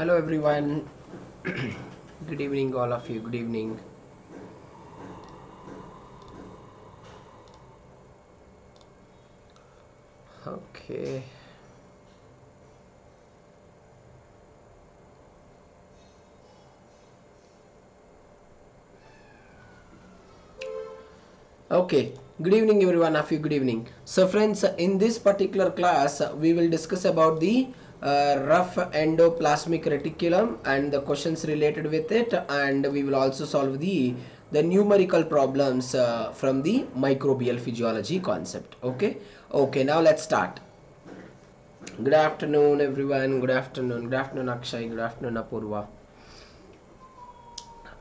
Hello everyone. Good evening all of you. Good evening. Okay. Okay. Good evening everyone of you. Good evening. So friends, in this particular class we will discuss about the rough endoplasmic reticulum and the questions related with it, and we will also solve the numerical problems from the microbial physiology concept. Okay, now let's start. Good afternoon everyone. Good afternoon. Good afternoon Akshay. Good afternoon Apurva.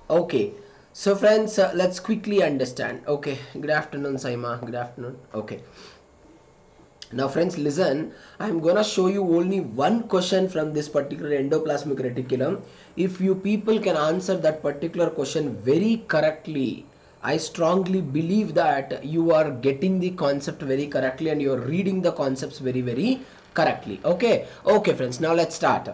Okay, so friends, let's quickly understand. Okay, good afternoon Saima. Good afternoon. Okay, now friends, listen, I'm gonna show you only one question from this particular endoplasmic reticulum. If you people can answer that particular question very correctly, I strongly believe that you are getting the concept very correctly and you are reading the concepts very correctly. Okay friends, now let's start.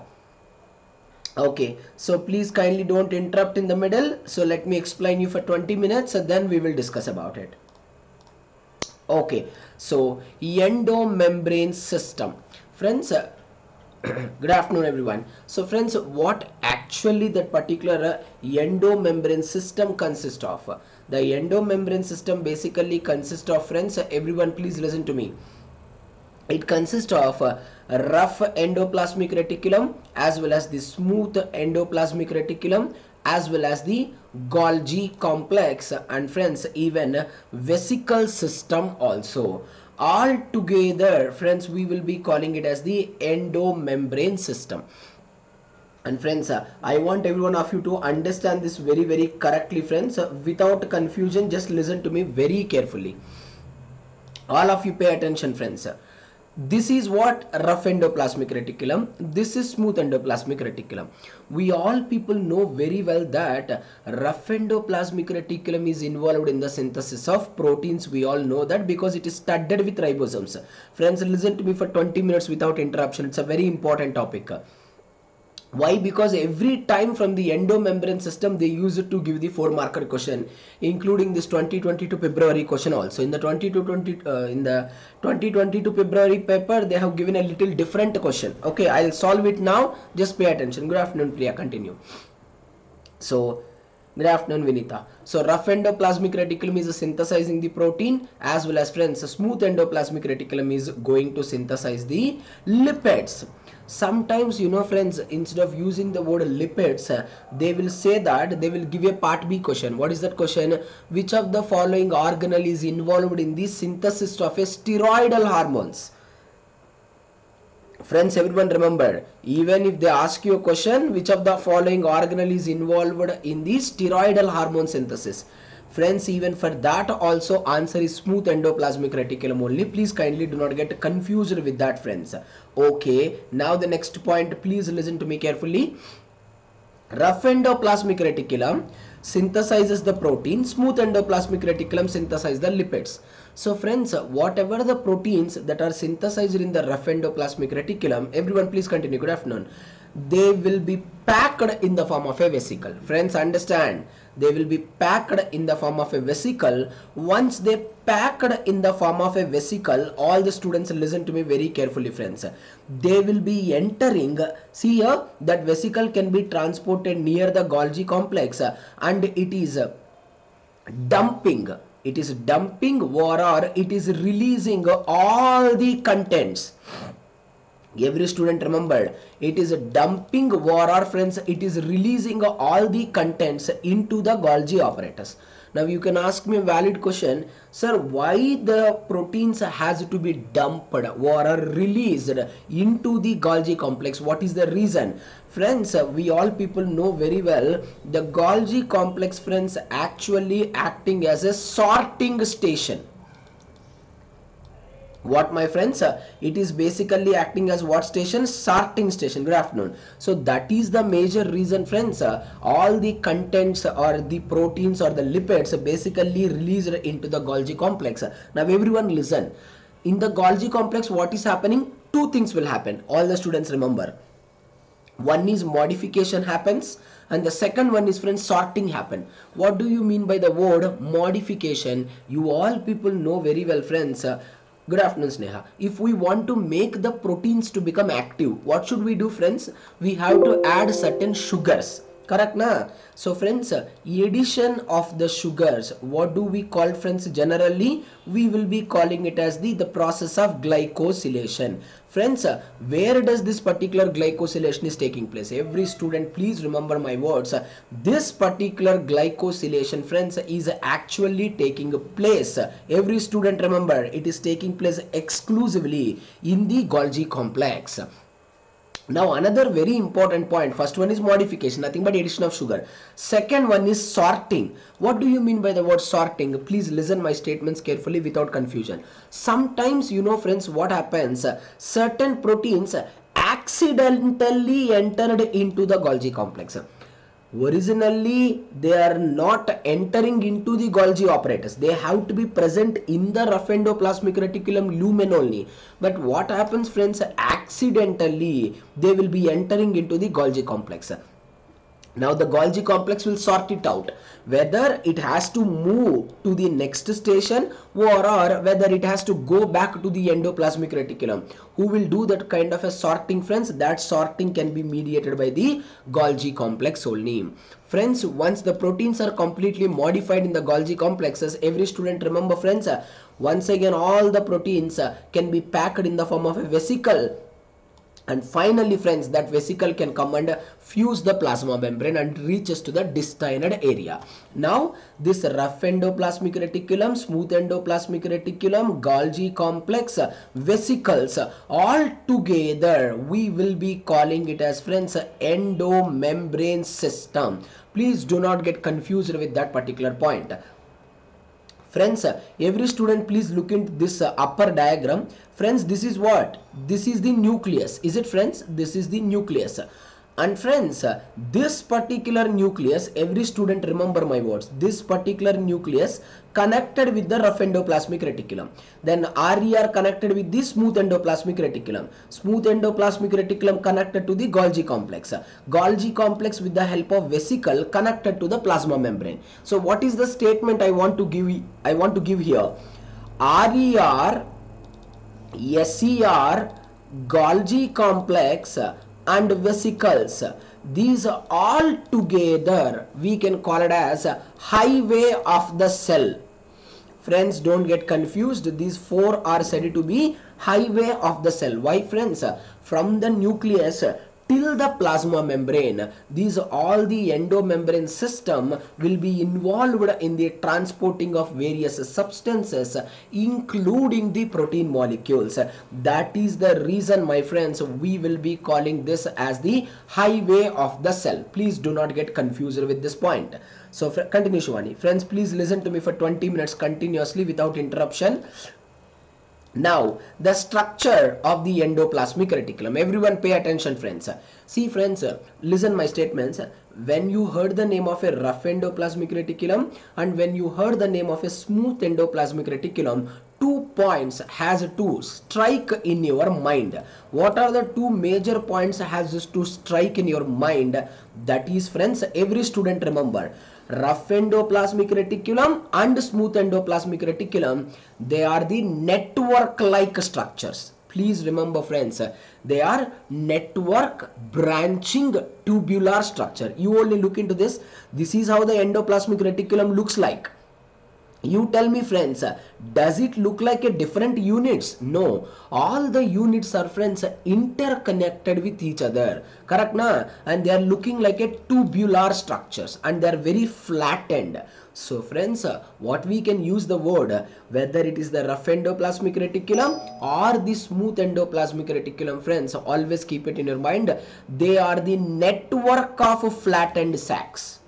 Okay, so please kindly don't interrupt in the middle. So let me explain you for 20 minutes and then we will discuss about it. Okay, so endomembrane system. Friends, good afternoon everyone. So friends, what actually that particular endomembrane system consists of? The endomembrane system basically consists of, friends, everyone please listen to me. It consists of rough endoplasmic reticulum as well as the smooth endoplasmic reticulum as well as the Golgi complex, and friends, even vesicle system also. All together, friends, we will be calling it as the endomembrane system. And friends, I want every one of you to understand this very correctly, friends, without confusion. Just listen to me very carefully. All of you pay attention, friends. This is what rough endoplasmic reticulum. This is smooth endoplasmic reticulum. We all people know very well that rough endoplasmic reticulum is involved in the synthesis of proteins. We all know that because it is studded with ribosomes. Friends, listen to me for 20 minutes without interruption. It's a very important topic. Why? Because every time from the endomembrane system they use it to give the 4-marker question, including this 2022 February question also. In the 2022 February paper they have given a little different question. Okay, I'll solve it now. Just pay attention. Good afternoon Priya, continue. So good afternoon Vinita. So rough endoplasmic reticulum is synthesizing the protein, as well as, friends, smooth endoplasmic reticulum is going to synthesize the lipids. Sometimes, you know, friends, instead of using the word lipids, they will say that they will give a part B question. What is that question? Which of the following organelle is involved in the synthesis of a steroidal hormones? Friends, everyone remember, even if they ask you a question, which of the following organelle is involved in the steroidal hormone synthesis? Friends, even for that also answer is smooth endoplasmic reticulum only. Please kindly do not get confused with that, friends. Okay, now the next point, please listen to me carefully. Rough endoplasmic reticulum synthesizes the protein, smooth endoplasmic reticulum synthesizes the lipids. So friends, whatever the proteins that are synthesized in the rough endoplasmic reticulum, everyone please continue. Good afternoon. They will be packed in the form of a vesicle. Friends, understand, they will be packed in the form of a vesicle. Once they packed in the form of a vesicle, all the students listen to me very carefully, friends. They will be entering, see here, that vesicle can be transported near the Golgi complex, and it is dumping. It is dumping or it is releasing all the contents. Every student remembered, it is dumping or, friends, it is releasing all the contents into the Golgi apparatus. Now you can ask me a valid question, sir, why the proteins has to be dumped or are released into the Golgi complex? What is the reason? Friends, we all people know very well the Golgi complex, friends, actually acting as a sorting station. What, my friends? It is basically acting as what station? Sorting station. Good afternoon. So that is the major reason, friends, all the contents or the proteins or the lipids basically released into the Golgi complex. Now everyone listen. In the Golgi complex, what is happening? Two things will happen. All the students remember. One is modification happens, and the second one is, friends, sorting happen. What do you mean by the word modification? You all people know very well, friends. Good afternoon, Sneha. If we want to make the proteins to become active, what should we do, friends? We have to add certain sugars. Correct na? So friends, addition of the sugars, what do we call, friends? Generally we will be calling it as the process of glycosylation. Friends, where does this particular glycosylation is taking place? Every student, please remember my words. This particular glycosylation, friends, is actually taking place. Every student, remember, it is taking place exclusively in the Golgi complex. Now another very important point, first one is modification, nothing but addition of sugar. Second one is sorting. What do you mean by the word sorting? Please listen my statements carefully without confusion. Sometimes, you know, friends, what happens, certain proteins accidentally entered into the Golgi complex. Originally they are not entering into the Golgi apparatus. They have to be present in the rough endoplasmic reticulum lumen only. But what happens, friends, accidentally they will be entering into the Golgi complex. Now the Golgi complex will sort it out, whether it has to move to the next station or whether it has to go back to the endoplasmic reticulum. Who will do that kind of a sorting, friends? That sorting can be mediated by the Golgi complex only. Friends, once the proteins are completely modified in the Golgi complexes, every student remember, friends, once again all the proteins can be packed in the form of a vesicle. And finally, friends, that vesicle can come and fuse the plasma membrane and reaches to the destined area. Now, this rough endoplasmic reticulum, smooth endoplasmic reticulum, Golgi complex, vesicles, all together, we will be calling it as, friends, endomembrane system. Please do not get confused with that particular point. Friends, every student, please look into this upper diagram. Friends, this is what? This is the nucleus. Is it, friends? This is the nucleus. And friends, this particular nucleus, every student remember my words, this particular nucleus connected with the rough endoplasmic reticulum. Then RER connected with the smooth endoplasmic reticulum. Smooth endoplasmic reticulum connected to the Golgi complex. Golgi complex with the help of vesicle connected to the plasma membrane. So what is the statement I want to give here? RER, SER, Golgi complex and vesicles, these all together we can call it as highway of the cell. Friends, don't get confused. These four are said to be highway of the cell. Why, friends? From the nucleus till the plasma membrane, these all the endomembrane system will be involved in the transporting of various substances, including the protein molecules. That is the reason, my friends, we will be calling this as the highway of the cell. Please do not get confused with this point. So continue, Shivani. Friends, please listen to me for 20 minutes continuously without interruption. Now, the structure of the endoplasmic reticulum. Everyone pay attention, friends. See, friends, listen my statements. When you heard the name of a rough endoplasmic reticulum and when you heard the name of a smooth endoplasmic reticulum, 2 points has to strike in your mind. What are the 2 major points has to strike in your mind? That is, friends, every student remember, rough endoplasmic reticulum and smooth endoplasmic reticulum, they are the network like structures. Please remember, friends, they are network branching tubular structure. You only look into this. This is how the endoplasmic reticulum looks like. You tell me, friends, does it look like a different units? No, all the units are, friends, interconnected with each other. Correct na? And they are looking like a tubular structures and they are very flattened. So friends, what we can use the word, whether it is the rough endoplasmic reticulum or the smooth endoplasmic reticulum, friends, always keep it in your mind. They are the network of flattened sacs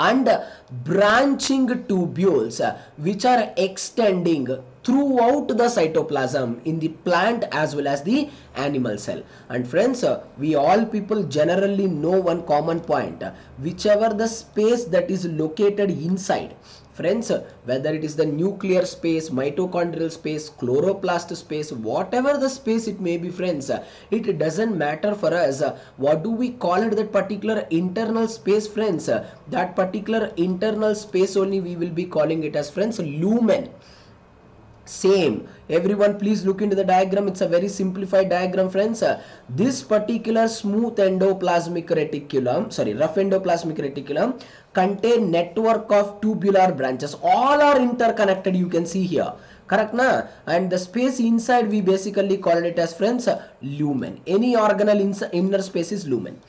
and branching tubules which are extending throughout the cytoplasm in the plant as well as the animal cell. And friends, we all people generally know one common point, whichever the space that is located inside, Friends, whether it is the nuclear space, mitochondrial space, chloroplast space, whatever the space it may be, friends, it doesn't matter for us. What do we call it, that particular internal space, friends? That particular internal space only we will be calling it as, friends, lumen. Same, everyone please look into the diagram. It's a very simplified diagram, friends. This particular smooth endoplasmic reticulum, sorry, rough endoplasmic reticulum contain network of tubular branches. All are interconnected, you can see here, correct na? And the space inside we basically call it as, friends, lumen. Any organelle inner space is lumen.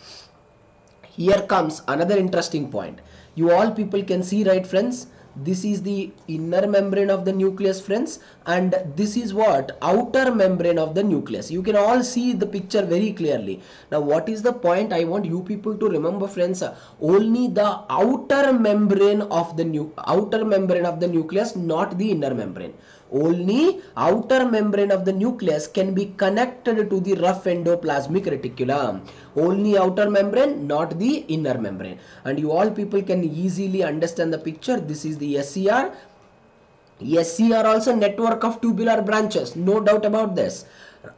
Here comes another interesting point. You all people can see, right, friends? This is the inner membrane of the nucleus, friends, and this is what? Outer membrane of the nucleus. You can all see the picture very clearly. Now what is the point I want you people to remember, friends? Only the outer membrane of the nucleus, not the inner membrane. Only outer membrane of the nucleus can be connected to the rough endoplasmic reticulum. Only outer membrane, not the inner membrane. And you all people can easily understand the picture. This is the SCR. SCR also network of tubular branches, no doubt about this.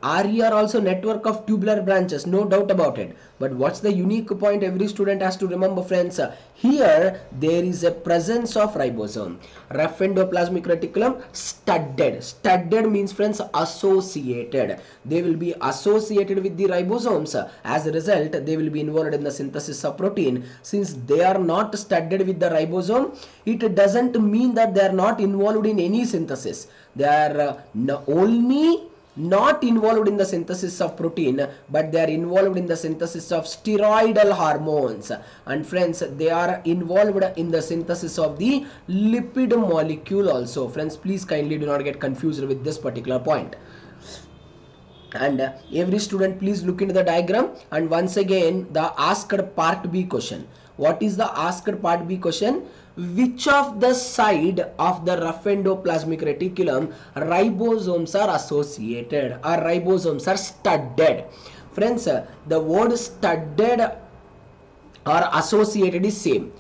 RER also network of tubular branches, no doubt about it. But what's the unique point every student has to remember, friends? Here there is a presence of ribosome. Rough endoplasmic reticulum studded. Studded means, friends, associated. They will be associated with the ribosomes. As a result, they will be involved in the synthesis of protein. Since they are not studded with the ribosome, it doesn't mean that they are not involved in any synthesis. They are only not involved in the synthesis of protein, but they are involved in the synthesis of steroidal hormones. And friends, they are involved in the synthesis of the lipid molecule also. Friends, please kindly do not get confused with this particular point. And every student please look into the diagram. And once again, the asked part B question. What is the asked part B question? Which of the side of the rough endoplasmic reticulum ribosomes are associated, or ribosomes are studded? Friends, the word studded or associated is same.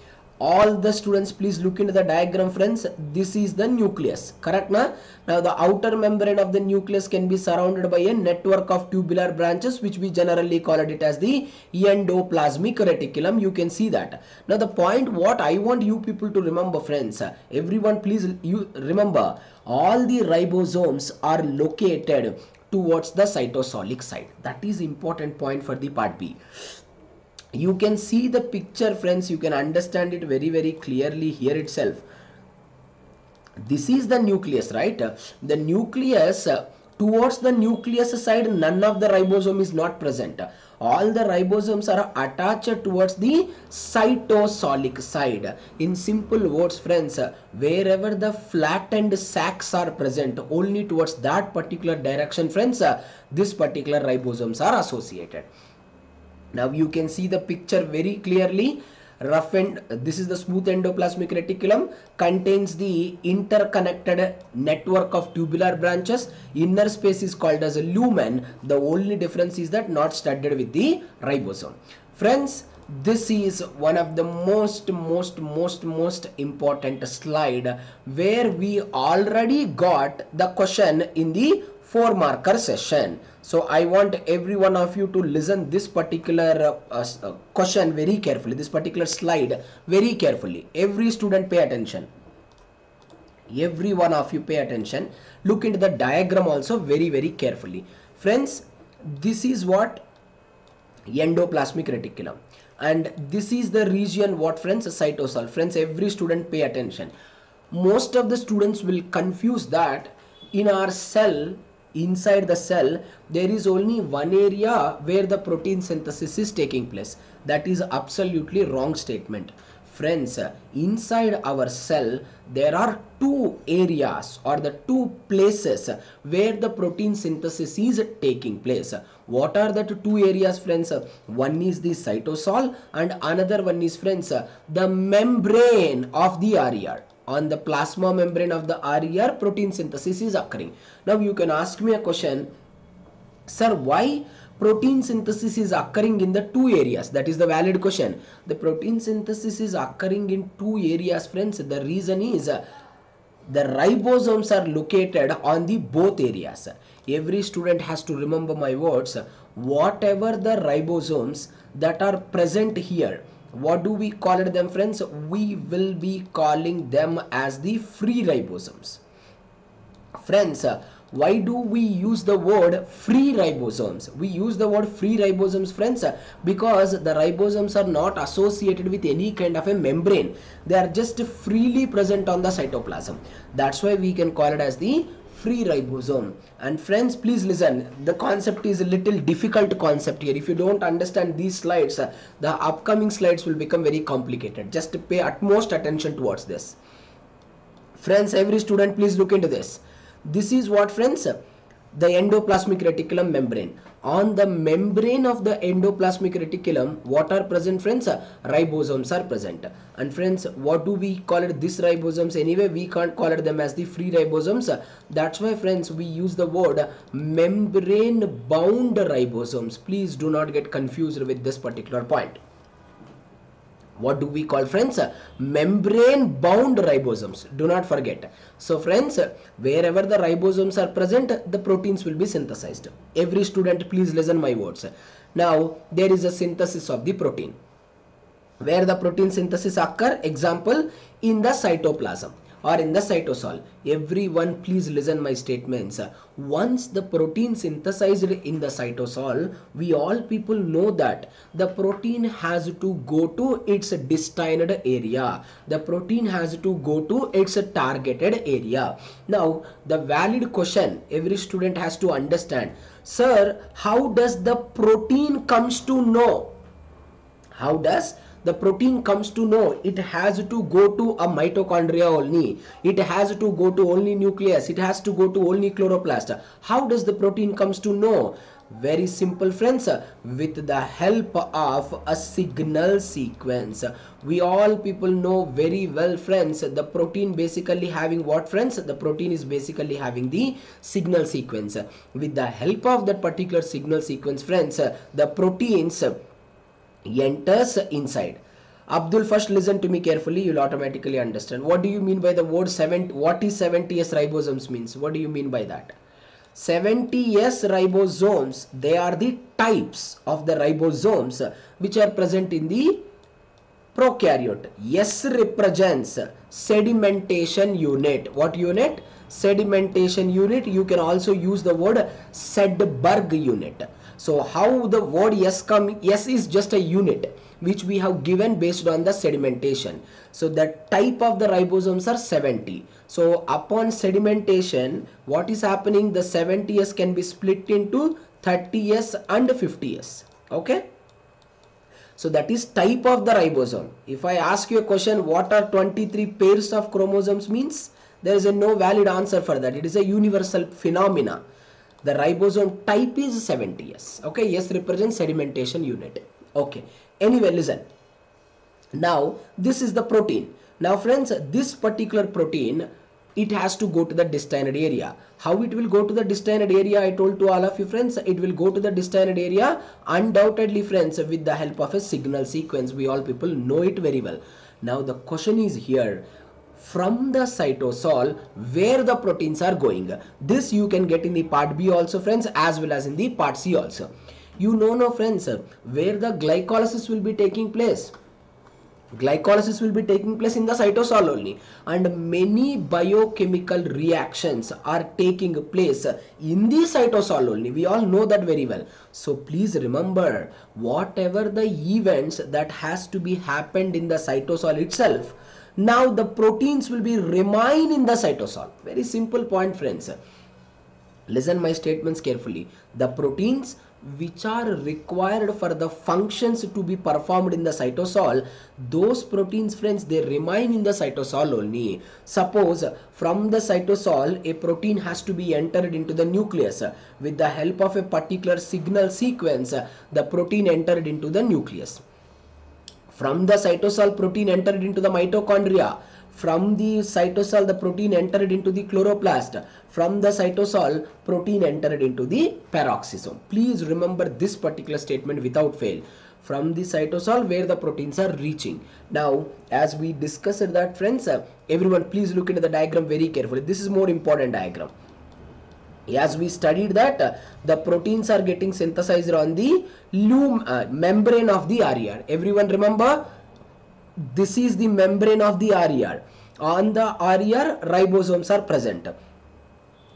All the students please look into the diagram, friends. This is the nucleus, correct na? Now the outer membrane of the nucleus can be surrounded by a network of tubular branches, which we generally call it as the endoplasmic reticulum. You can see that. Now the point what I want you people to remember, friends, everyone please you remember, all the ribosomes are located towards the cytosolic side. That is important point for the part B. You can see the picture, friends. You can understand it very, very clearly here itself. This is the nucleus, right? The nucleus, towards the nucleus side, none of the ribosome is not present. All the ribosomes are attached towards the cytosolic side. In simple words, friends, wherever the flattened sacs are present, only towards that particular direction, friends, this particular ribosomes are associated. Now you can see the picture very clearly. This is the smooth endoplasmic reticulum, contains the interconnected network of tubular branches. Inner space is called as a lumen. The only difference is that not studded with the ribosome. Friends, this is one of the most important slide, where we already got the question in the 4-marker session. So I want every one of you to listen this particular question very carefully, this particular slide very carefully. Every student pay attention. Every one of you pay attention. Look into the diagram also very, very carefully. Friends, this is what? Endoplasmic reticulum. And this is the region what, friends? Cytosol. Friends, every student pay attention. Most of the students will confuse that in our cell, inside the cell, there is only one area where the protein synthesis is taking place. That is absolutely wrong statement. Friends, inside our cell, there are two areas or the two places where the protein synthesis is taking place. What are the two areas, friends? One is the cytosol and another one is, friends, the membrane of the RER. On the plasma membrane of the RER, protein synthesis is occurring. Now you can ask me a question, sir, why protein synthesis is occurring in the two areas. That is the valid question. The protein synthesis is occurring in two areas, friends. The reason is the ribosomes are located on the both areas. Every student has to remember my words. Whatever the ribosomes that are present here, what do we call them, friends? We will be calling them as the free ribosomes. Friends, why do we use the word free ribosomes? We use the word free ribosomes, friends, because the ribosomes are not associated with any kind of a membrane. They are just freely present on the cytoplasm. That's why we can call it as the free ribosome. And friends, please listen, the concept is a little difficult concept here. If you don't understand these slides, the upcoming slides will become very complicated. Just pay utmost attention towards this. Friends, every student, please look into this. This is what, friends? The endoplasmic reticulum membrane. On the membrane of the endoplasmic reticulum, what are present, friends? Ribosomes are present. And friends, what do we call it? These ribosomes, anyway we can't call it them as the free ribosomes. That's why, friends, we use the word membrane bound ribosomes. Please do not get confused with this particular point. What do we call, friends? Membrane bound ribosomes. Do not forget. So friends, wherever the ribosomes are present, the proteins will be synthesized. Every student, please listen my words. Now there is a synthesis of the protein. Where the protein synthesis occur? Example, in the cytoplasm or in the cytosol. Everyone, please listen my statements. Once the protein synthesized in the cytosol, we all people know that the protein has to go to its destined area. The protein has to go to its targeted area. Now the valid question every student has to understand, sir, how does the protein comes to know? How does the protein comes to know? It has to go to a mitochondria only. It has to go to only nucleus. It has to go to only chloroplast. How does the protein comes to know? Very simple, friends. With the help of a signal sequence. We all people know very well, friends, the protein basically having what, friends? The protein is basically having the signal sequence. With the help of that particular signal sequence, friends, the proteins enters inside. Abdul, first listen to me carefully, you'll automatically understand. What do you mean by the word 70? What is 70s ribosomes means? What do you mean by that? 70s ribosomes, they are the types of the ribosomes which are present in the prokaryote. S represents sedimentation unit. What unit? Sedimentation unit. You can also use the word Sedberg unit. So how the word S come? S is just a unit which we have given based on the sedimentation. So the type of the ribosomes are 70. So upon sedimentation, what is happening? The 70s can be split into 30s and 50s. Okay. So that is type of the ribosome. If I ask you a question, what are 23 pairs of chromosomes means? There is a no valid answer for that. It is a universal phenomena. The ribosome type is 70s. Okay, S represents sedimentation unit. Okay, anyway, listen. Now, this is the protein. Now, friends, this particular protein, it has to go to the destined area. How it will go to the destined area? I told to all of you, friends, it will go to the destined area undoubtedly, friends, with the help of a signal sequence. We all people know it very well. Now, the question is here. From the cytosol, where the proteins are going. This you can get in the part B also, friends, as well as in the part C also. You know, friends, where the glycolysis will be taking place. Glycolysis will be taking place in the cytosol only, and many biochemical reactions are taking place in the cytosol only. We all know that very well. So please remember, whatever the events that has to be happened in the cytosol itself, now the proteins will be remain in the cytosol. Very simple point, friends. Listen my statements carefully. The proteins which are required for the functions to be performed in the cytosol, those proteins, friends, they remain in the cytosol only. Suppose from the cytosol a protein has to be entered into the nucleus. With the help of a particular signal sequence, the protein entered into the nucleus. From the cytosol, protein entered into the mitochondria. From the cytosol, the protein entered into the chloroplast. From the cytosol, protein entered into the peroxisome. Please remember this particular statement without fail. From the cytosol where the proteins are reaching. Now, as we discussed that, friends, everyone please look into the diagram very carefully. This is more important diagram. As we studied that the proteins are getting synthesized on the membrane of the RER. Everyone remember, this is the membrane of the RER. On the RER, ribosomes are present.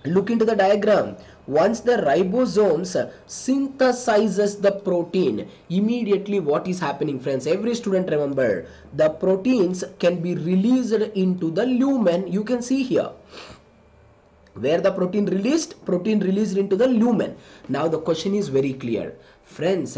Look into the diagram. Once the ribosomes synthesizes the protein, immediately what is happening, friends? Every student remember, the proteins can be released into the lumen. You can see here where the protein released into the lumen. Now the question is very clear, friends.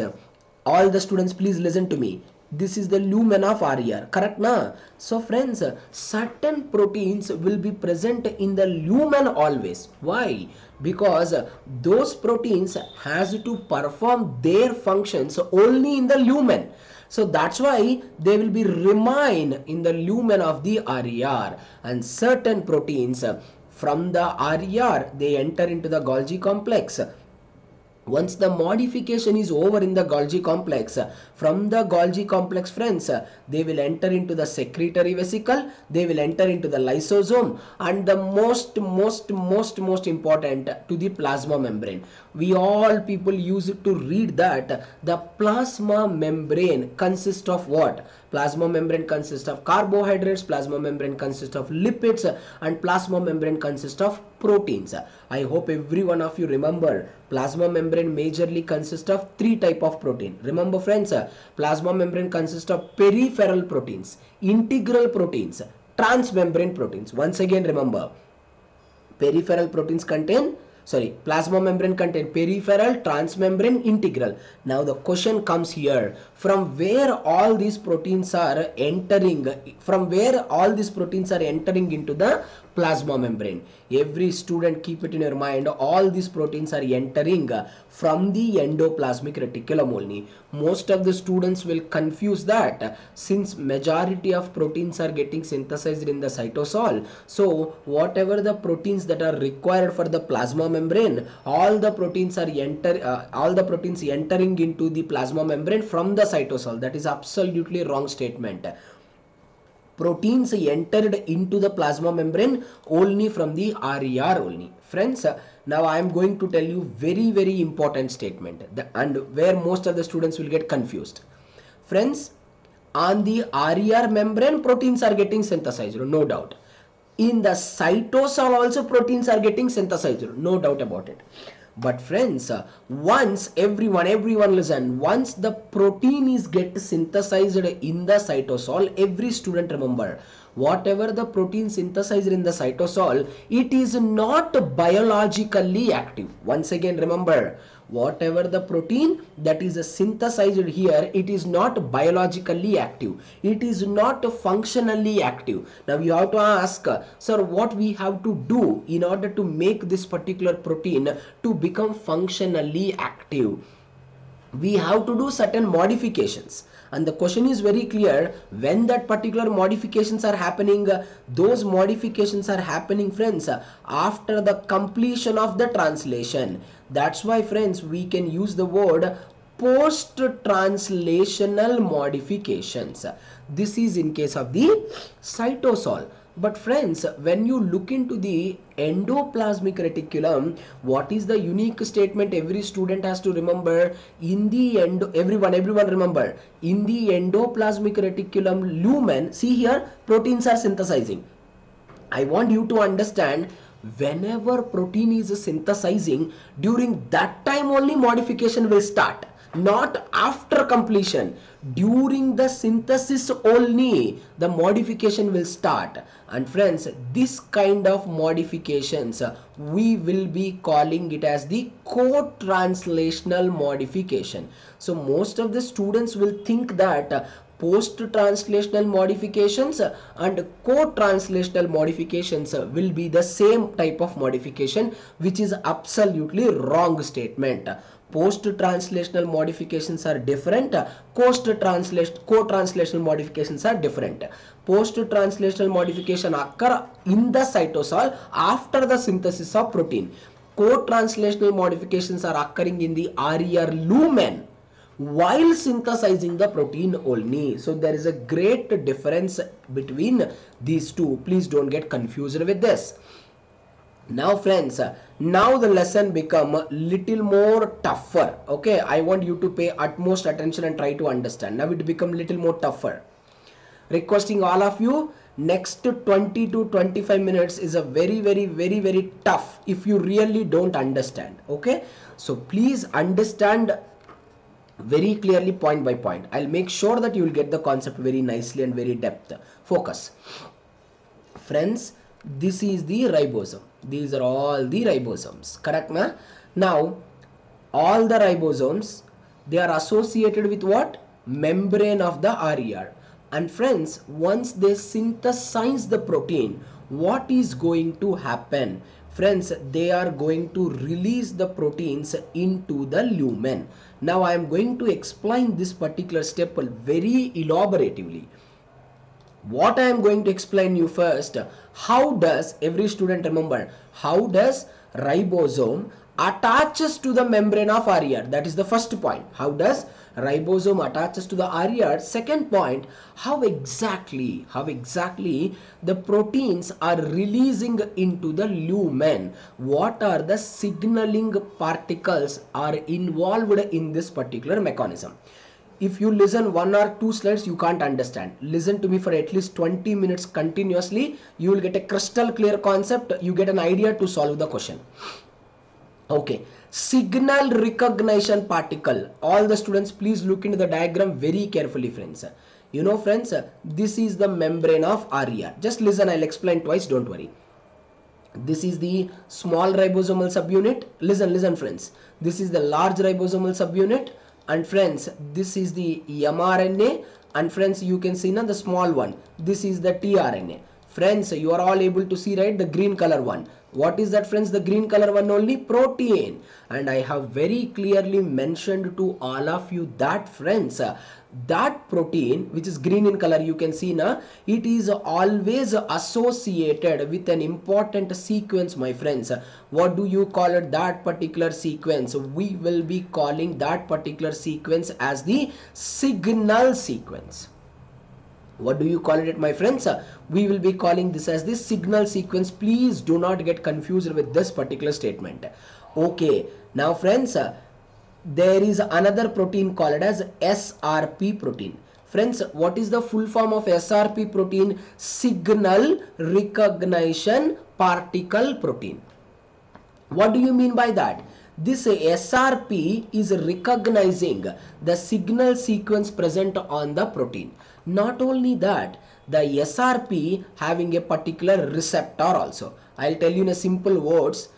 All the students please listen to me. This is the lumen of RER, correct na? So friends, certain proteins will be present in the lumen always. Why? Because those proteins has to perform their functions only in the lumen. So that's why they will be remain in the lumen of the RER. And certain proteins from the RER, they enter into the Golgi complex. Once the modification is over in the Golgi complex, from the Golgi complex, friends, they will enter into the secretory vesicle, they will enter into the lysosome, and the most important, to the plasma membrane. We all people use it to read that the plasma membrane consists of what? Plasma membrane consists of carbohydrates, plasma membrane consists of lipids, and plasma membrane consists of proteins. I hope every one of you remember, plasma membrane majorly consists of three type of protein. Remember friends, plasma membrane consists of peripheral proteins, integral proteins, transmembrane proteins. Once again remember, peripheral proteins contain, plasma membrane contain peripheral, transmembrane, integral. Now the question comes here, from where all these proteins are entering, into the plasma membrane. Every student keep it in your mind, all these proteins are entering from the endoplasmic reticulum only. Most of the students will confuse that, since majority of proteins are getting synthesized in the cytosol. So whatever the proteins that are required for the plasma membrane, all the proteins entering into the plasma membrane from the cytosol. That is absolutely wrong statement. Proteins entered into the plasma membrane only from the RER only. Friends, now I am going to tell you very important statement, and where most of the students will get confused. Friends, on the RER membrane, proteins are getting synthesized, no doubt. In the cytosol also proteins are getting synthesized, no doubt about it. But friends, once everyone listen, once the protein is get synthesized in the cytosol, every student remember, whatever the protein synthesized in the cytosol, it is not biologically active. Once again remember, whatever the protein that is synthesized here, it is not biologically active, it is not functionally active. Now you have to ask, sir, what we have to do in order to make this particular protein to become functionally active? We have to do certain modifications, and the question is very clear, when that particular modifications are happening, those modifications are happening, friends, after the completion of the translation. That's why, friends, we can use the word post-translational modifications. This is in case of the cytosol. But friends, when you look into the endoplasmic reticulum, what is the unique statement every student has to remember? In the everyone remember, in the endoplasmic reticulum lumen, see here, proteins are synthesizing. I want you to understand, whenever protein is synthesizing, during that time only modification will start, not after completion. During the synthesis only the modification will start. And friends, this kind of modifications we will be calling it as the co-translational modification. So most of the students will think that post-translational modifications and co-translational modifications will be the same type of modification, which is absolutely wrong statement. Post-translational modifications are different, co-translational modifications are different. Post-translational modification occur in the cytosol after the synthesis of protein. Co-translational modifications are occurring in the RER lumen while synthesizing the protein only. So there is a great difference between these two. Please don't get confused with this. Now friends, now the lesson become a little more tougher. Okay, I want you to pay utmost attention and try to understand. Now it become little more tougher. Requesting all of you, next 20 to 25 minutes is a very tough if you really don't understand. Okay, so please understand very clearly point by point. I'll make sure that you will get the concept very nicely and very depth. Focus. Friends, this is the ribosome. These are all the ribosomes, correct na? Now all the ribosomes, they are associated with what? Membrane of the RER. And friends, once they synthesize the protein, what is going to happen? Friends, they are going to release the proteins into the lumen. Now I am going to explain this particular step very elaboratively. What I am going to explain you first, how does, every student remember, how does ribosome attaches to the membrane of RER? That is the first point. How does ribosome attaches to the RER? Second point, how exactly the proteins are releasing into the lumen? What are the signaling particles are involved in this particular mechanism? If you listen 1 or 2 slides, you can't understand. Listen to me for at least 20 minutes continuously. You will get a crystal clear concept. You get an idea to solve the question. Okay, signal recognition particle. All the students, please look into the diagram very carefully, friends. You know, friends, this is the membrane of RER. Just listen, I'll explain twice, don't worry. This is the small ribosomal subunit. Listen, friends. This is the large ribosomal subunit. And friends, this is the mRNA. And friends, you can see now the small one. This is the tRNA. Friends, you are all able to see, right, the green color one. What is that, friends? The green color one only, protein. And I have very clearly mentioned to all of you that, friends, that protein which is green in color, you can see now, it is always associated with an important sequence, my friends. What do you call it, that particular sequence? We will be calling that particular sequence as the signal sequence. What do you call it, my friends? We will be calling this as the signal sequence. Please do not get confused with this particular statement. Okay, now friends, there is another protein called as SRP protein. Friends, what is the full form of SRP protein? Signal recognition particle protein. What do you mean by that? This SRP is recognizing the signal sequence present on the protein. Not only that, the SRP having a particular receptor also. I'll tell you in a simple words.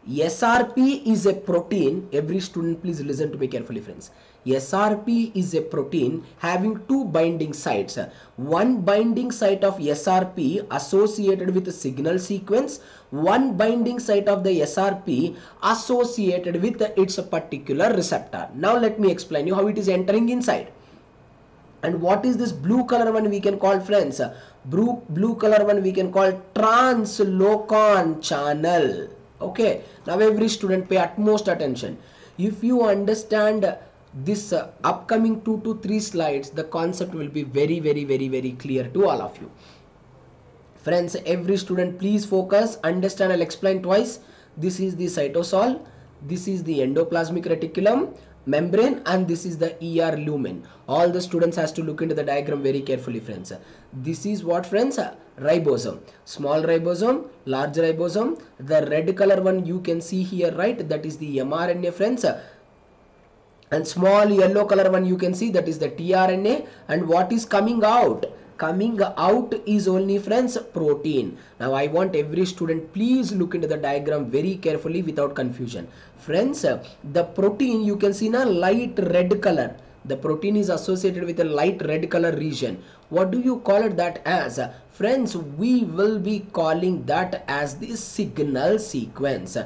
SRP is a protein. Every student, please listen to me carefully, friends. SRP is a protein having 2 binding sites. One binding site of SRP associated with the signal sequence. One binding site of the SRP associated with its particular receptor. Now let me explain you how it is entering inside. And what is this blue color one we can call, friends? Blue color one we can call translocon channel. Okay, now every student pay utmost attention. If you understand this upcoming 2 to 3 slides, the concept will be very clear to all of you. Friends, every student please focus, understand. I'll explain twice. This is the cytosol, this is the endoplasmic reticulum membrane, and this is the ER lumen. All the students has to look into the diagram very carefully, friends. This is what, friends? Ribosome. Small ribosome, large ribosome. The red color one you can see here, right? That is the mRNA, friends. And small yellow color one you can see, that is the tRNA. And what is coming out? Coming out is only, friends, protein. Now I want every student, please look into the diagram very carefully without confusion. Friends, the protein you can see now light red color. The protein is associated with a light red color region. What do you call it that as? Friends, we will be calling that as the signal sequence.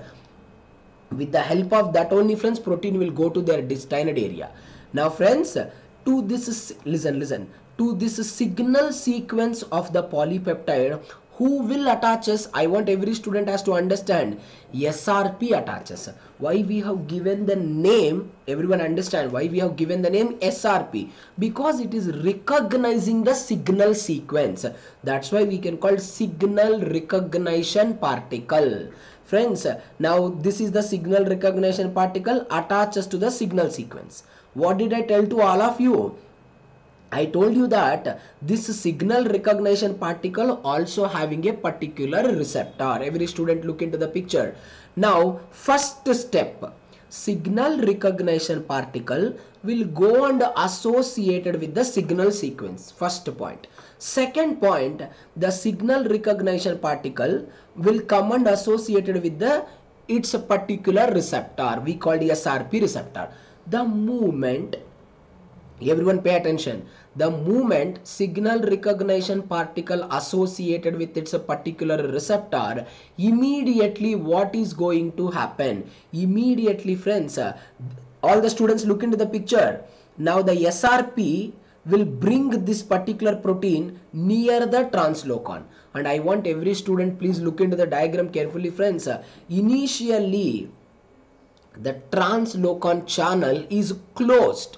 With the help of that only, friends, protein will go to their destined area. Now friends, to this listen to this signal sequence of the polypeptide, who will attaches? I want every student has to understand. SRP attaches. Why we have given the name, everyone understand why we have given the name SRP? Because it is recognizing the signal sequence. That's why we can call signal recognition particle. Friends, now this is the signal recognition particle attaches to the signal sequence. What did I tell to all of you? I told you that this signal recognition particle also having a particular receptor. Every student look into the picture. Now, first step, signal recognition particle will go and associated with the signal sequence. First point. Second point, the signal recognition particle will come and associated with its particular receptor. We call the SRP receptor. The moment, everyone pay attention, the moment signal recognition particle associated with its particular receptor, immediately what is going to happen? Immediately, friends, all the students look into the picture. Now the SRP will bring this particular protein near the translocon. And I want every student, please look into the diagram carefully, friends. Initially, the translocon channel is closed.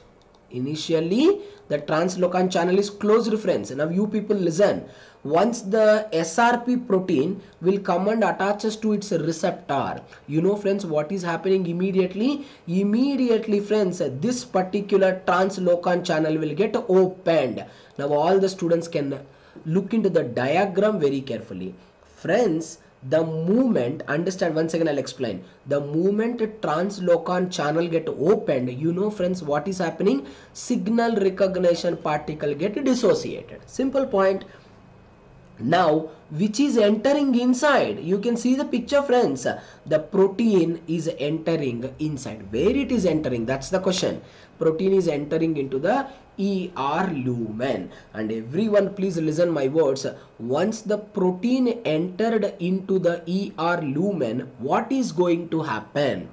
Initially, the translocon channel is closed, friends. Now you people listen. Once the SRP protein will come and attaches to its receptor, you know, friends, what is happening immediately? Immediately, friends, this particular translocon channel will get opened. Now all the students can look into the diagram very carefully. Friends, the movement, understand, once again I'll explain. The moment translocon channel get opened, you know, friends, what is happening? Signal recognition particle get dissociated. Simple point. Now, which is entering inside? You can see the picture, friends. The protein is entering inside. Where it is entering? That's the question. Protein is entering into the ER lumen. And everyone, please listen my words. Once the protein entered into the ER lumen, what is going to happen?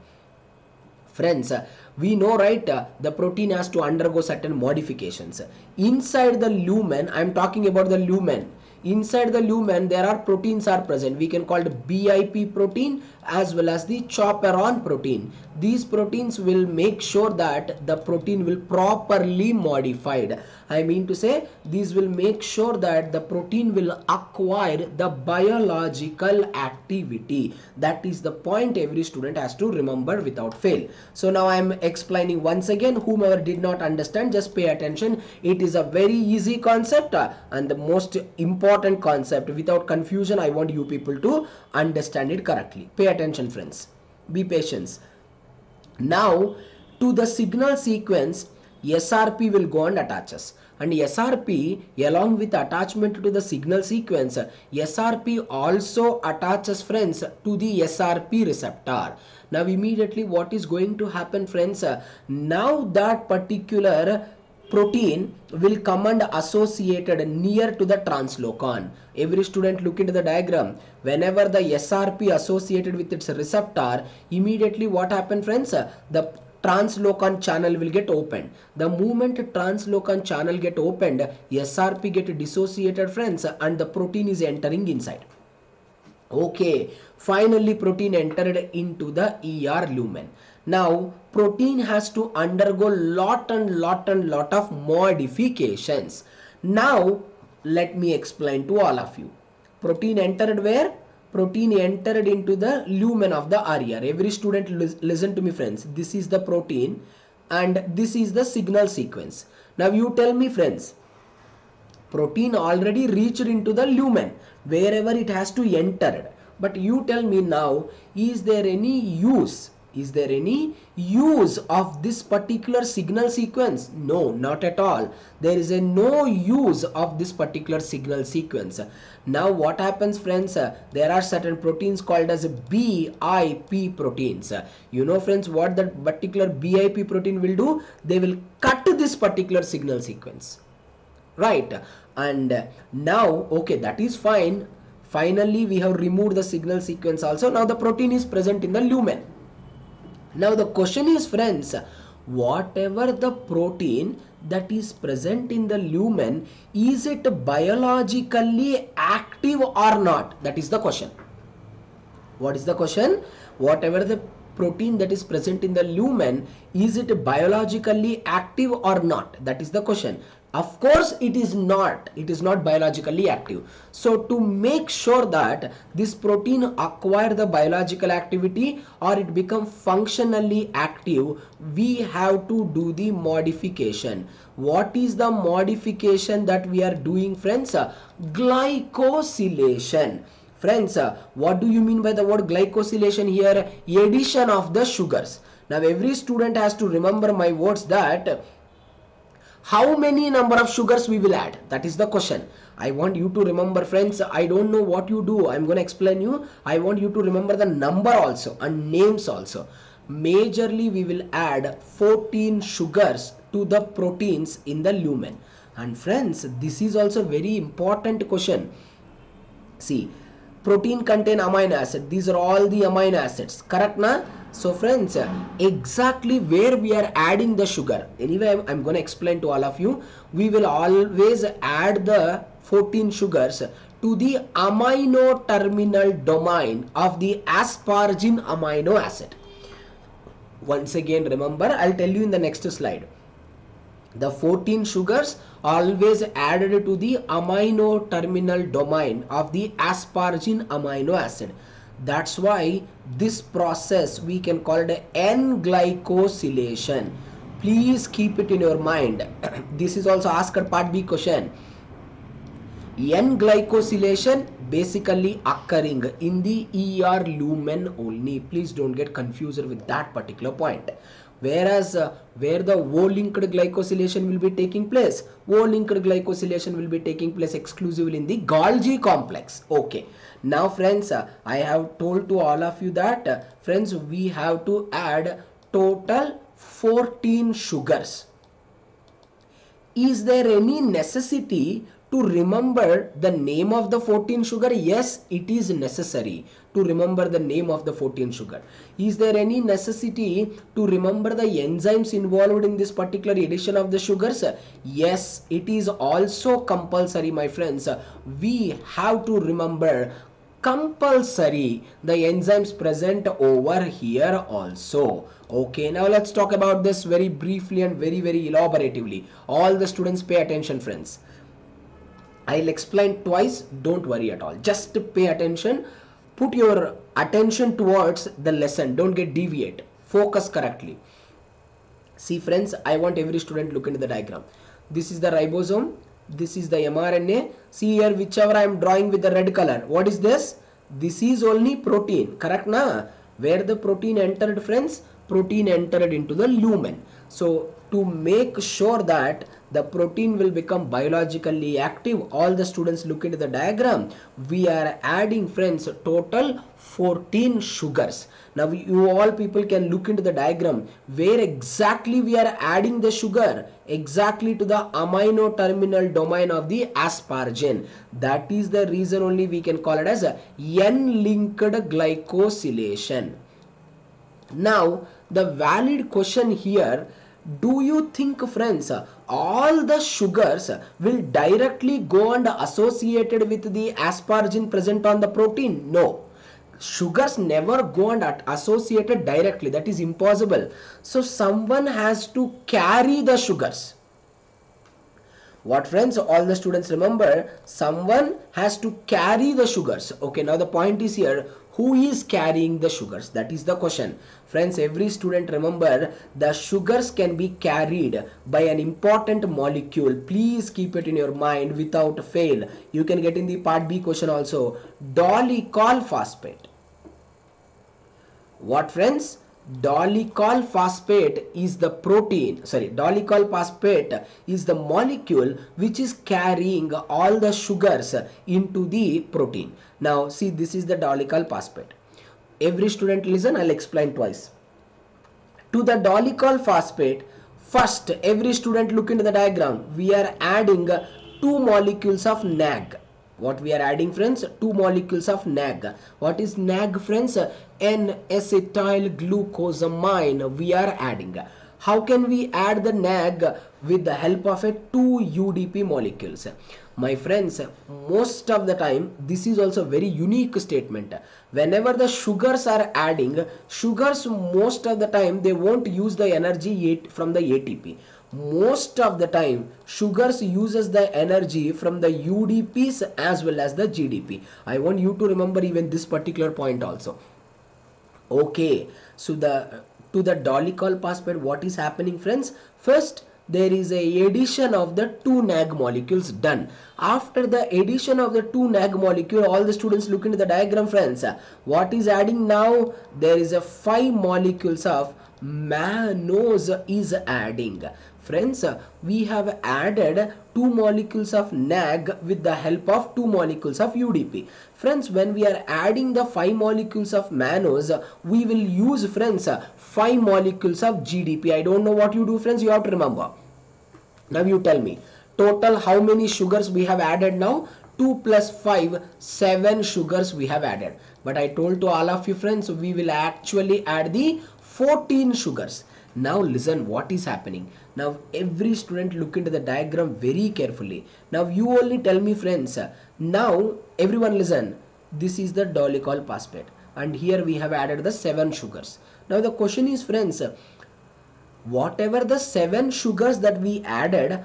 Friends, we know, right, the protein has to undergo certain modifications. Inside the lumen, I am talking about the lumen. Inside the lumen, there are proteins are present. We can call it BIP protein as well as the chaperone protein. These proteins will make sure that the protein will properly modified. I mean to say, these will make sure that the protein will acquire the biological activity. That is the point every student has to remember without fail. So now I am explaining once again. Whomever did not understand, just pay attention. It is a very easy concept and the most important concept. Without confusion, I want you people to understand it correctly. Pay attention, friends. Be patient. Now, to the signal sequence, SRP will go and attaches. And SRP, along with attachment to the signal sequence, SRP also attaches, friends, to the SRP receptor. Now, immediately what is going to happen, friends? Now that particular protein will come and associated near to the translocon. Every student look into the diagram. Whenever the SRP associated with its receptor, immediately what happen, friends? The translocon channel will get opened. The moment translocon channel get opened, SRP get dissociated, friends, and the protein is entering inside. Okay, finally protein entered into the ER lumen. Now protein has to undergo lot of modifications. Now let me explain to all of you. Protein entered where? Protein entered into the lumen of the RER. Every student listen to me, friends. This is the protein and this is the signal sequence. Now you tell me, friends, protein already reached into the lumen wherever it has to enter. But you tell me now, is there any use Is there any use of this particular signal sequence? No, not at all. There is a no use of this particular signal sequence. Now what happens, friends? There are certain proteins called as BIP proteins. You know, friends, what that particular BIP protein will do? They will cut this particular signal sequence. Right? And now, okay, that is fine. Finally, we have removed the signal sequence also. Now the protein is present in the lumen. Now the question is, friends, whatever the protein that is present in the lumen, is it biologically active or not? That is the question. What is the question? Whatever the protein that is present in the lumen, is it biologically active or not? That is the question. Of course it is not. It is not biologically active. So to make sure that this protein acquire the biological activity or it become functionally active, we have to do the modification. What is the modification that we are doing, friends? Glycosylation. Friends, what do you mean by the word glycosylation here? Addition of the sugars. Now every student has to remember my words that how many number of sugars we will add. That is the question. I want you to remember, friends. I don't know what you do. I'm going to explain you. I want you to remember the number also and names also. Majorly we will add 14 sugars to the proteins in the lumen. And friends, this is also very important question. See, protein contain amino acid. These are all the amino acids, correct na? So friends, exactly where we are adding the sugar, anyway I'm going to explain to all of you. We will always add the 14 sugars to the amino terminal domain of the asparagine amino acid. Once again, remember, I'll tell you in the next slide. The 14 sugars always added to the amino terminal domain of the asparagine amino acid. That's why this process we can call it N-glycosylation. Please keep it in your mind. This is also asked part B question. N-glycosylation basically occurring in the ER lumen only. Please don't get confused with that particular point. Whereas where the O-linked glycosylation will be taking place, O-linked glycosylation will be taking place exclusively in the Golgi complex. Okay. Now friends, I have told to all of you that friends, we have to add total 14 sugars. Is there any necessity to remember the name of the 14 sugar? Yes, it is necessary to remember the name of the 14 sugar. Is there any necessity to remember the enzymes involved in this particular addition of the sugars? Yes, it is also compulsory, my friends. We have to remember compulsory the enzymes present over here also. Okay, now let's talk about this very briefly and very elaboratively. All the students pay attention, friends. I'll explain twice, don't worry at all. Just pay attention. Put your attention towards the lesson. Don't get deviate. Focus correctly. See friends, I want every student look into the diagram. This is the ribosome. This is the mRNA. See here, whichever I am drawing with the red color. What is this? This is only protein. Correct na? Where the protein entered, friends? Protein entered into the lumen. So to make sure that the protein will become biologically active, all the students look into the diagram. We are adding, friends, total 14 sugars. Now you all people can look into the diagram where exactly we are adding the sugar, exactly to the amino terminal domain of the asparagine. That is the reason only we can call it as a N-linked glycosylation. Now the valid question here, do you think, friends, all the sugars will directly go and associated with the asparagine present on the protein? No. Sugars never go and associated directly. That is impossible. So someone has to carry the sugars. What, friends? All the students remember, someone has to carry the sugars. Okay, now the point is here, who is carrying the sugars? That is the question. Friends, every student remember, the sugars can be carried by an important molecule. Please keep it in your mind without fail. You can get in the part B question also. Dolicol phosphate. What, friends? Dolicol phosphate is the protein, sorry, dolicol phosphate is the molecule which is carrying all the sugars into the protein. Now see, this is the dolicol phosphate. Every student listen, I'll explain twice. To the dolicol phosphate, first every student look into the diagram. We are adding two molecules of NAG. What we are adding, friends? Two molecules of NAG. What is NAG, friends? N-acetyl glucosamine we are adding. How can we add the NAG? With the help of a two UDP molecules. My friends, most of the time this is also very unique statement. Whenever the sugars are adding, sugars most of the time they won't use the energy from the ATP. Most of the time sugars uses the energy from the UDPs as well as the GDP. I want you to remember even this particular point also. Okay, so to the dolicol phosphate, what is happening, friends? First there is a addition of the two NAG molecules done. After the addition of the two NAG molecule, all the students look into the diagram, friends. What is adding now? There is a 5 molecules of mannose is adding. Friends, we have added two molecules of NAG with the help of two molecules of UDP. Friends, when we are adding the 5 molecules of mannose, we will use, friends, 5 molecules of GDP. I don't know what you do, friends. You have to remember. Now you tell me, total how many sugars we have added now? 2 plus 5, 7 sugars we have added. But I told to all of you, friends, we will actually add the 14 sugars. Now listen what is happening. Now every student look into the diagram very carefully. Now you only tell me, friends. Now everyone listen. This is the dolicol phosphate and here we have added the 7 sugars. Now the question is, friends, whatever the 7 sugars that we added,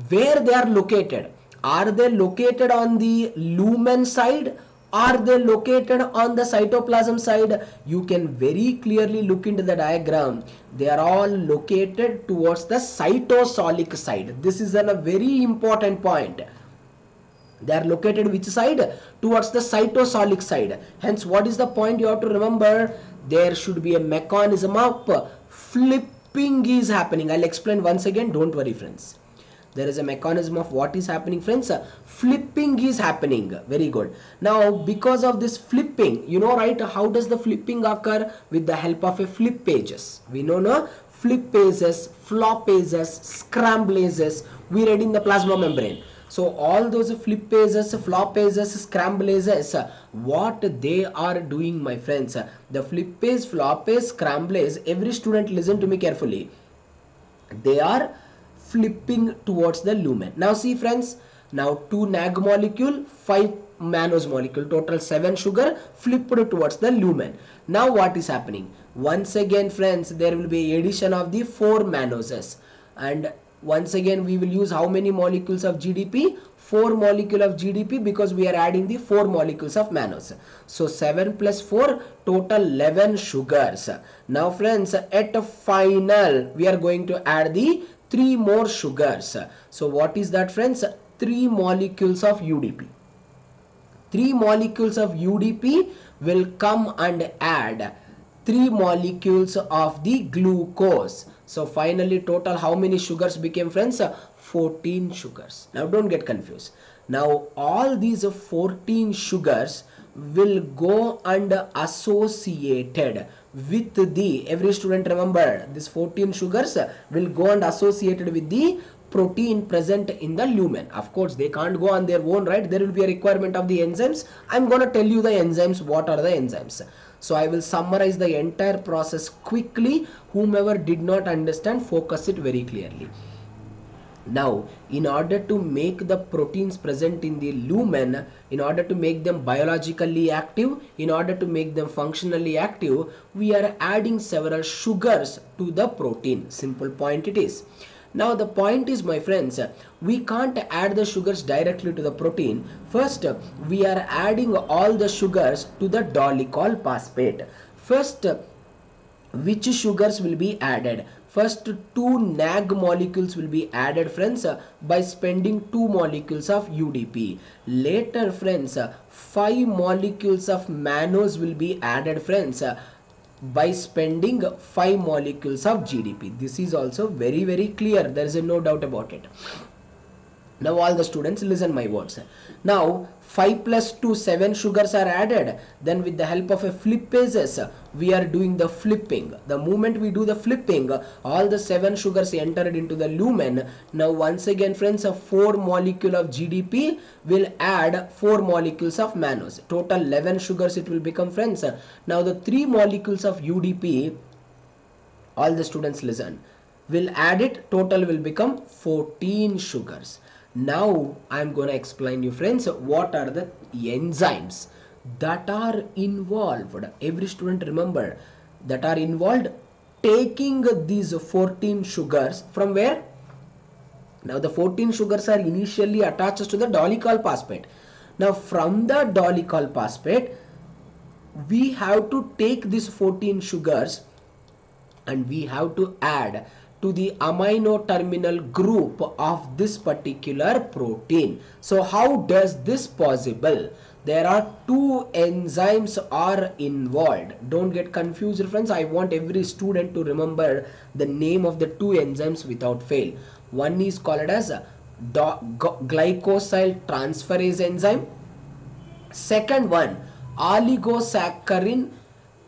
where they are located? Are they located on the lumen side? Are they located on the cytoplasm side? You can very clearly look into the diagram. They are all located towards the cytosolic side. This is a very important point. They are located which side? Towards the cytosolic side. Hence, what is the point you have to remember? There should be a mechanism of flipping is happening. I'll explain once again. Don't worry, friends. There is a mechanism of what is happening, friends? Flipping is happening. Very good. Now, because of this flipping, you know, right? How does the flipping occur? With the help of a flip pages. We know, no? Flip pages, flopases, scramblases. We read in the plasma membrane. So all those flip pages, flopases, scramblases, what they are doing, my friends? The flip page, flopase, scramblase, every student listen to me carefully. They are flipping towards the lumen. Now see, friends, now 2 NAG molecule, 5 mannose molecule, total 7 sugar flipped towards the lumen. Now what is happening? Once again, friends, there will be addition of the 4 mannoses, and once again we will use how many molecules of GDP? 4 molecule of GDP, because we are adding the 4 molecules of mannose. So 7 plus 4, total 11 sugars. Now friends, at final we are going to add the 3 more sugars. So what is that, friends? 3 molecules of UDP. 3 molecules of UDP will come and add 3 molecules of the glucose. So finally total how many sugars became, friends? 14 sugars. Now don't get confused. Now all these 14 sugars will go and associated with the, every student remember, this 14 sugars will go and associated with the protein present in the lumen. Of course they can't go on their own, right? There will be a requirement of the enzymes. I'm gonna tell you the enzymes. What are the enzymes? So I will summarize the entire process quickly. Whomever did not understand, focus it very clearly. Now, in order to make the proteins present in the lumen, in order to make them biologically active, in order to make them functionally active, we are adding several sugars to the protein. Simple point it is. Now the point is, my friends, we can't add the sugars directly to the protein. First, we are adding all the sugars to the dolicol phosphate. First, which sugars will be added? First 2 NAG molecules will be added, friends, by spending 2 molecules of UDP. Later, friends, 5 molecules of mannose will be added, friends, by spending 5 molecules of GDP. This is also very, very clear. There is no doubt about it. Now all the students listen my words. Now 5 plus 2, 7 sugars are added. Then with the help of a flip pages, we are doing the flipping. The moment we do the flipping, all the 7 sugars entered into the lumen. Now once again friends, a 4 molecule of GDP will add 4 molecules of mannose. Total 11 sugars it will become friends. Now the 3 molecules of UDP, all the students listen, will add it, total will become 14 sugars. Now I am going to explain you friends what are the enzymes that are involved. Every student remember that are involved taking these 14 sugars from where? Now the 14 sugars are initially attached to the dolicol phosphate. Now from the dolicol phosphate we have to take these 14 sugars and we have to add to the amino terminal group of this particular protein. So how does this possible? There are 2 enzymes are involved. Don't get confused friends. I want every student to remember the name of the 2 enzymes without fail. One is called as glycosyl transferase enzyme. Second one, oligosaccharin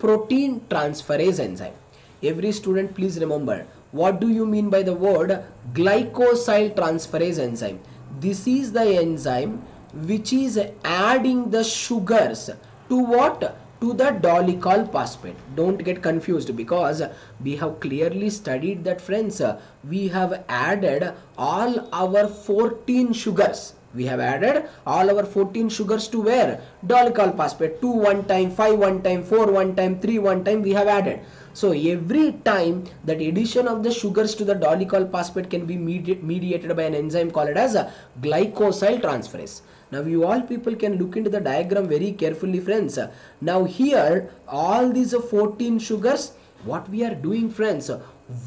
protein transferase enzyme. Every student please remember, what do you mean by the word glycosyl transferase enzyme? This is the enzyme which is adding the sugars to what? To the dolicol phosphate. Don't get confused because we have clearly studied that friends, we have added all our 14 sugars. We have added all our 14 sugars to where? Dolicol phosphate. 2 one time, 5 one time, 4 one time, 3 one time we have added. So every time that addition of the sugars to the dolicol phosphate can be mediated by an enzyme called as a glycosyl transferase. Now you all people can look into the diagram very carefully friends. Now here all these 14 sugars, what we are doing friends,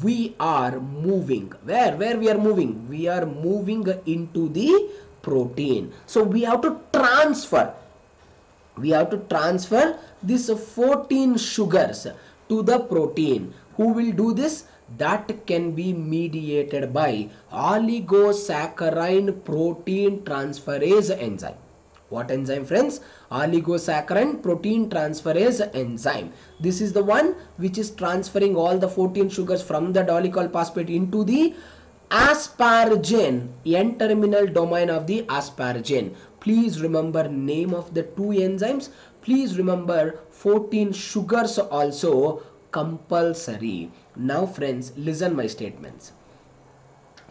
we are moving. Where we are moving? We are moving into the protein. So we have to transfer. We have to transfer these 14 sugars to the protein. Who will do this? That can be mediated by oligosaccharin protein transferase enzyme. What enzyme friends? Oligosaccharin protein transferase enzyme. This is the one which is transferring all the 14 sugars from the dolicol phosphate into the asparagine, N-terminal domain of the asparagine. Please remember name of the 2 enzymes. Please remember 14 sugars also compulsory. Now friends, listen my statements.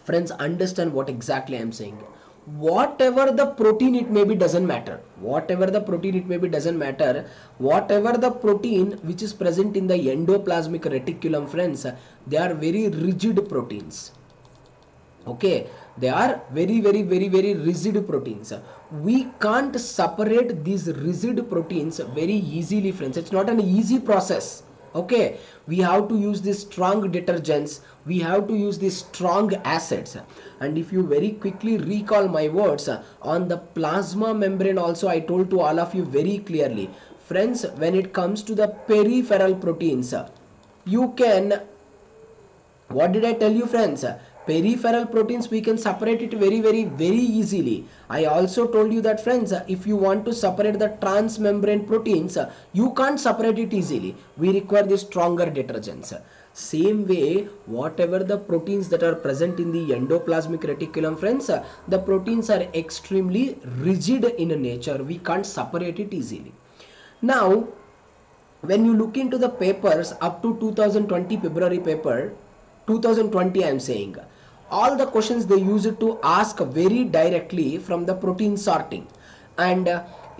Friends, understand what exactly I am saying. Whatever the protein it may be doesn't matter. Whatever the protein it may be doesn't matter. Whatever the protein which is present in the endoplasmic reticulum friends, they are very rigid proteins. Okay, they are very rigid proteins. We can't separate these rigid proteins very easily friends. It's not an easy process. Okay, we have to use these strong detergents, we have to use these strong acids. And if you very quickly recall my words on the plasma membrane also, I told to all of you very clearly friends, when it comes to the peripheral proteins, you can, what did I tell you friends? Peripheral proteins we can separate it very easily. I also told you that friends, if you want to separate the transmembrane proteins, you can't separate it easily. We require the stronger detergents. Same way, whatever the proteins that are present in the endoplasmic reticulum friends, the proteins are extremely rigid in nature. We can't separate it easily. Now when you look into the papers up to 2020 February paper, 2020 I am saying, all the questions they use it to ask very directly from the protein sorting. And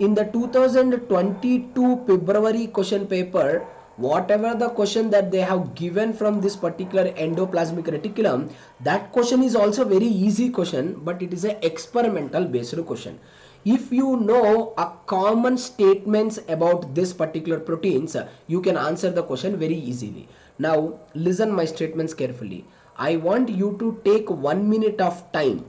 in the 2022 February question paper, whatever the question that they have given from this particular endoplasmic reticulum, that question is also very easy question, but it is an experimental based question. If you know a common statements about this particular proteins, you can answer the question very easily. Now listen my statements carefully. I want you to take 1 minute of time.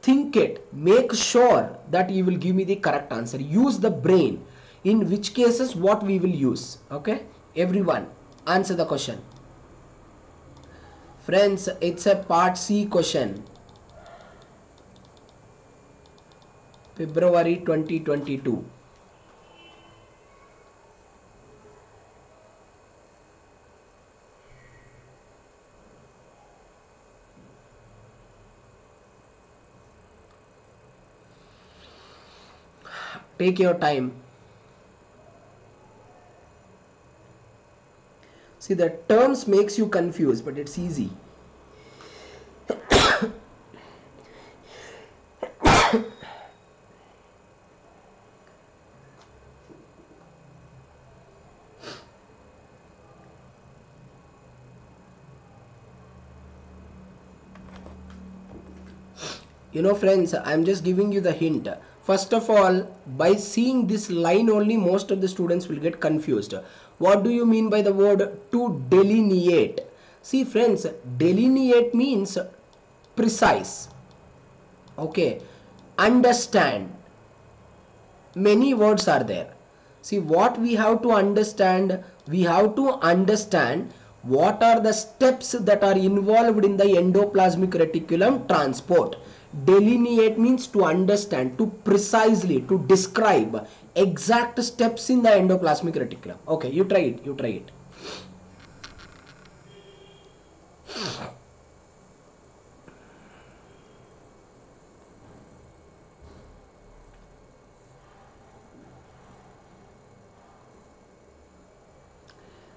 Think it. Make sure that you will give me the correct answer. Use the brain. In which cases what we will use. Okay. Everyone. Answer the question. Friends, it's a part C question. February 2022. Take your time. See, the terms makes you confused, but it's easy. You know, friends, I'm just giving you the hint. First of all, by seeing this line only, most of the students will get confused. What do you mean by the word to delineate? See, friends, delineate means precise. Okay, understand. Many words are there. See, what we have to understand, what are the steps that are involved in the endoplasmic reticulum transport. Delineate means to understand, to precisely, to describe exact steps in the endoplasmic reticulum. Okay, you try it.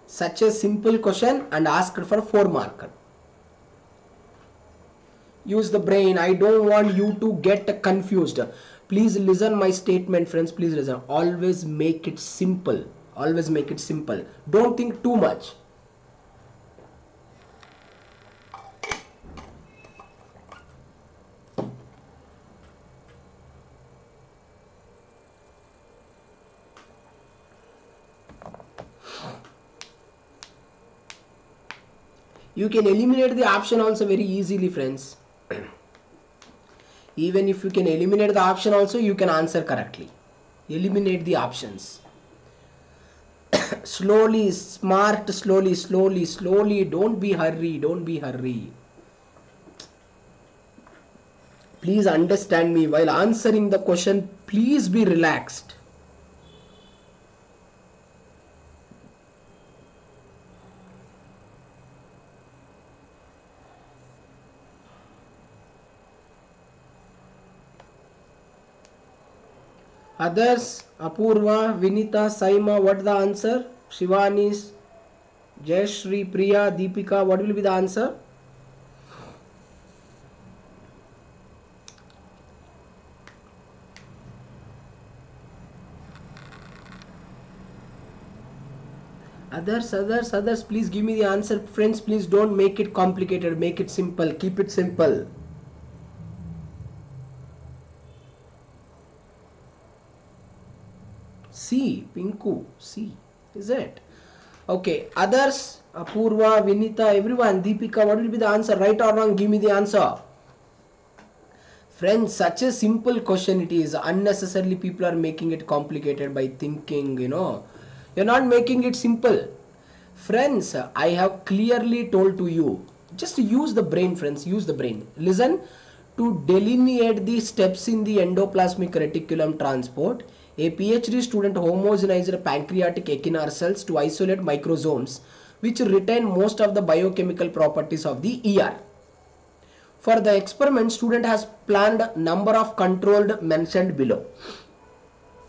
Such a simple question and asked for 4 mark. Use the brain. I don't want you to get confused. Please listen my statement, friends. Please listen. Always make it simple. Always make it simple. Don't think too much. You can eliminate the option also very easily, friends. Even if you can eliminate the option also, you can answer correctly. Eliminate the options. Slowly, smart, slowly. Don't be hurry. Please understand me. While answering the question, please be relaxed. Others, Apurva, Vinita, Saima, what the answer? Shivani, Jayashri, Priya, Deepika, what will be the answer? Others, please give me the answer. Friends, please don't make it complicated. Make it simple. Keep it simple. C, Pinku, C, is it? Okay, others, Apurva, Vinita, everyone, Deepika, what will be the answer? Right or wrong? Give me the answer. Friends, such a simple question it is. Unnecessarily people are making it complicated by thinking, You're not making it simple. Friends, I have clearly told to you. Just use the brain, friends. Use the brain. Listen. To delineate the steps in the endoplasmic reticulum transport, a PhD student homogenized pancreatic echinacea cells to isolate microsomes which retain most of the biochemical properties of the ER. For the experiment, student has planned number of controlled mentioned below.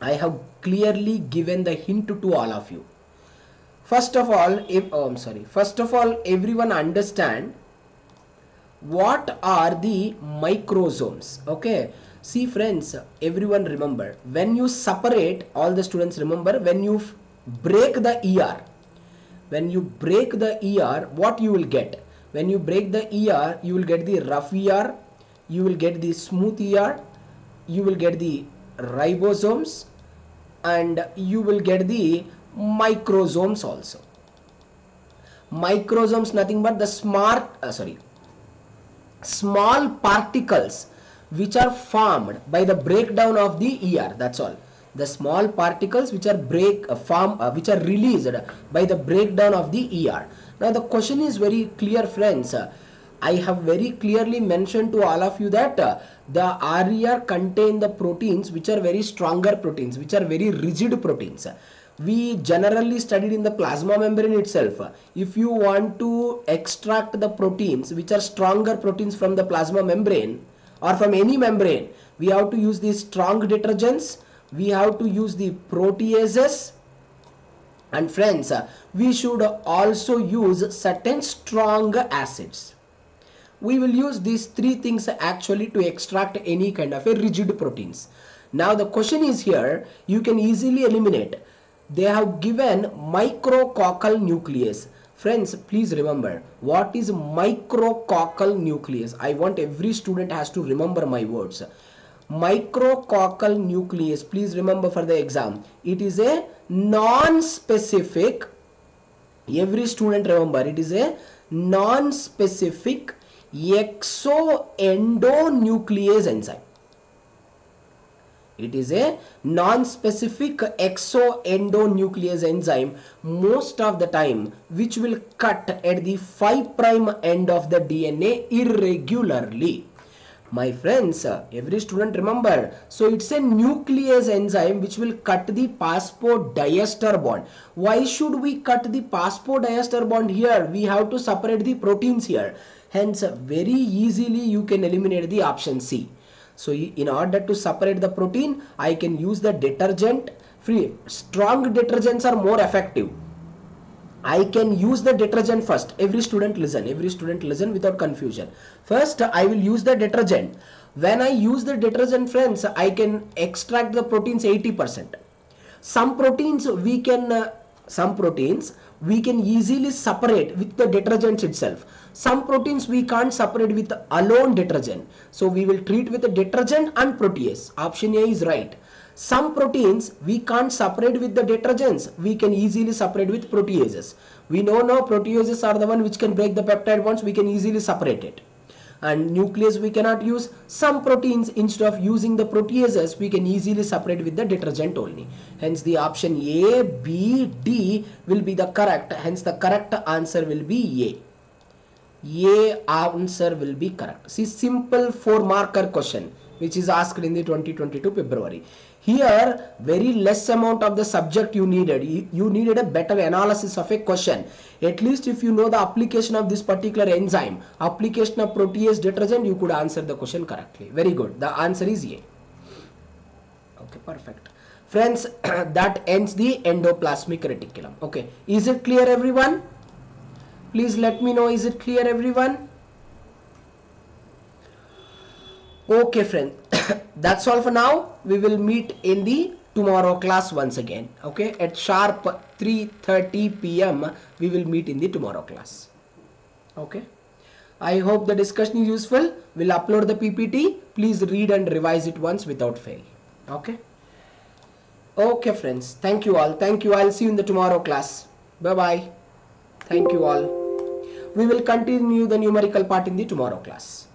I have clearly given the hint to all of you. First of all, everyone understand what are the microsomes. Okay, see friends, everyone remember, when you separate, all the students remember, when you break the ER, what you will get? When you break the ER, you will get the rough ER, you will get the smooth ER, you will get the ribosomes, and you will get the microsomes also. Microsomes nothing but the small particles which are formed by the breakdown of the ER. That's all. The small particles which are which are released by the breakdown of the ER. Now the question is very clear, friends. I have very clearly mentioned to all of you that the RER contain the proteins which are very stronger proteins, which are very rigid proteins. We generally studied in the plasma membrane itself. If you want to extract the proteins which are stronger proteins from the plasma membrane or from any membrane, we have to use these strong detergents, we have to use the proteases, and friends, we should also use certain strong acids. We will use these three things actually to extract any kind of a rigid proteins. Now the question is here, you can easily eliminate. They have given micrococcal nucleus. Friends, please remember, what is micrococcal nucleus? I want every student has to remember my words. Micrococcal nucleus, please remember for the exam. It is a non-specific, every student remember, it is a non-specific exoendonuclease enzyme. It is a non-specific exoendonuclease enzyme most of the time, which will cut at the 5' end of the DNA irregularly. My friends, every student remember, so it's a nuclease enzyme which will cut the phosphodiester bond. Why should we cut the phosphodiester bond here? We have to separate the proteins here. Hence, very easily you can eliminate the option C. So in order to separate the protein, I can use the detergent. Strong detergents are more effective. I can use the detergent first. Every student listen without confusion. First, I will use the detergent. When I use the detergent, friends, I can extract the proteins 80%. Some proteins we can easily separate with the detergent itself. Some proteins we can't separate with alone detergent. So we will treat with the detergent and protease. Option A is right. Some proteins we can't separate with the detergents. We can easily separate with proteases. We know now proteases are the one which can break the peptide bonds. We can easily separate it. And nuclease we cannot use. Some proteins, instead of using the proteases, we can easily separate with the detergent only. Hence the option A, B, D will be the correct. Hence the correct answer will be A. A answer will be correct. See, simple 4-marker question which is asked in the 2022 February. Here, very less amount of the subject you needed. You needed a better analysis of a question. At least if you know the application of this particular enzyme, application of protease detergent, you could answer the question correctly. Very good. The answer is A. Okay, perfect. Friends, that ends the endoplasmic reticulum. Okay, is it clear, everyone? Please let me know, is it clear, everyone? Okay, friend. That's all for now. We will meet in the tomorrow class once again. Okay, at sharp 3:30 p.m. we will meet in the tomorrow class. Okay. I hope the discussion is useful. We'll upload the PPT. Please read and revise it once without fail. Okay. Okay, friends. Thank you all. Thank you. I'll see you in the tomorrow class. Bye-bye. Thank you all. We will continue the numerical part in the tomorrow class.